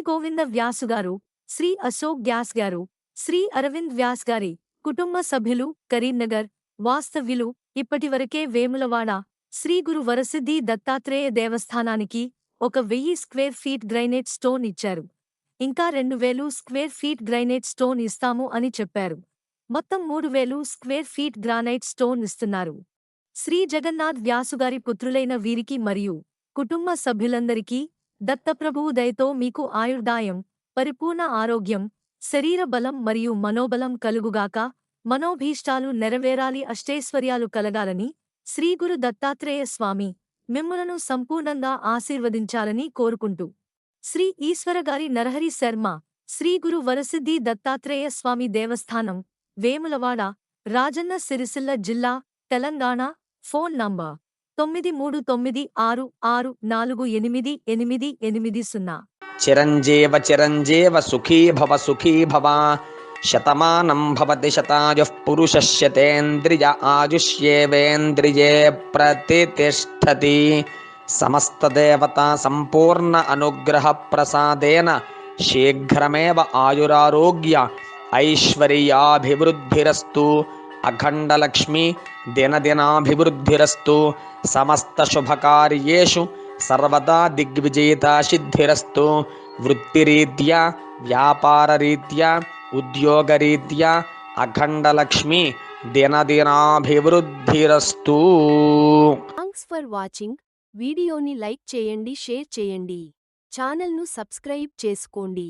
గోవింద వ్యాసు గారు, శ్రీ అశోక్ వ్యాస్ గారు, శ్రీ అరవింద్ వ్యాస్ గారి కుటుంబ సభ్యులు కరీంనగర్ వాస్తవ్యులు ఇప్పటివరకే వేములవాడ శ్రీ గురు వరసిద్ధి దత్తాత్రేయ దేవస్థానానికి 1000 స్క్వేర్ ఫీట్ గ్రైనేట్ స్టోన్ ఇచ్చారు. ఇంకా 2000 స్క్వేర్ ఫీట్ గ్రైనేట్ స్టోన్ ఇస్తాము అని చెప్పారు. మొత్తం 3000 స్క్వేర్ ఫీట్ గ్రానైట్ స్టోన్ ఇస్తున్నారు. శ్రీ జగన్నాథ్ వ్యాసుగారి పుత్రులైన వీరికి మరియు కుటుంబ సభ్యులందరికీ దత్తప్రభువు దయతో మీకు ఆయుర్దాయం, పరిపూర్ణ ఆరోగ్యం, శరీర బలం మరియు మనోబలం కలుగుగాక, మనోభీష్టాలు నెరవేరాలి, అష్టైశ్వర్యాలు కలగాలని శ్రీ గురు దత్తాత్రేయ స్వామి మిమ్ములను సంపూర్ణంగా ఆశీర్వదించాలని కోరుకుంటూ శ్రీ ఈశ్వరగారి నరహరి శర్మ, శ్రీ గురు వరసిద్ధి దత్తాత్రేయ స్వామి దేవస్థానం, వేములవాడ, రాజన్న సిరిసిల్ల జిల్లా, తెలంగాణ. Phone number 9326648880. చిరంజీవ చిరంజీవ సుఖీ భవ శతమానం భవతి శతాయుః పురుషः శతేంద్రియ ఆయుష్యేవేంద్రియే ప్రతితిష్ఠతి. సమస్తదేవతా సంపూర్ణ అనుగ్రహ ప్రసాదేన శీఘ్రమేవ ఆయురారోగ్య ఐశ్వర్యాభివృద్ధిరస్తు. అఖండలక్ష్మి దినదినాభివృద్ధిరస్తు. సమస్త శుభకార్యేషు సర్వదా దిగ్విజయితా సిద్ధిరస్తు. వృత్తిరీత్యా, వ్యాపారరీత్యా, ఉద్యోగరీత్యా అఖండలక్ష్మి దినదినాభివృద్ధిరస్తు. Thanks for watching. వీడియోని లైక్ చేయండి, షేర్ చేయండి. ఛానల్ను సబ్స్క్రైబ్ చేసుకోండి.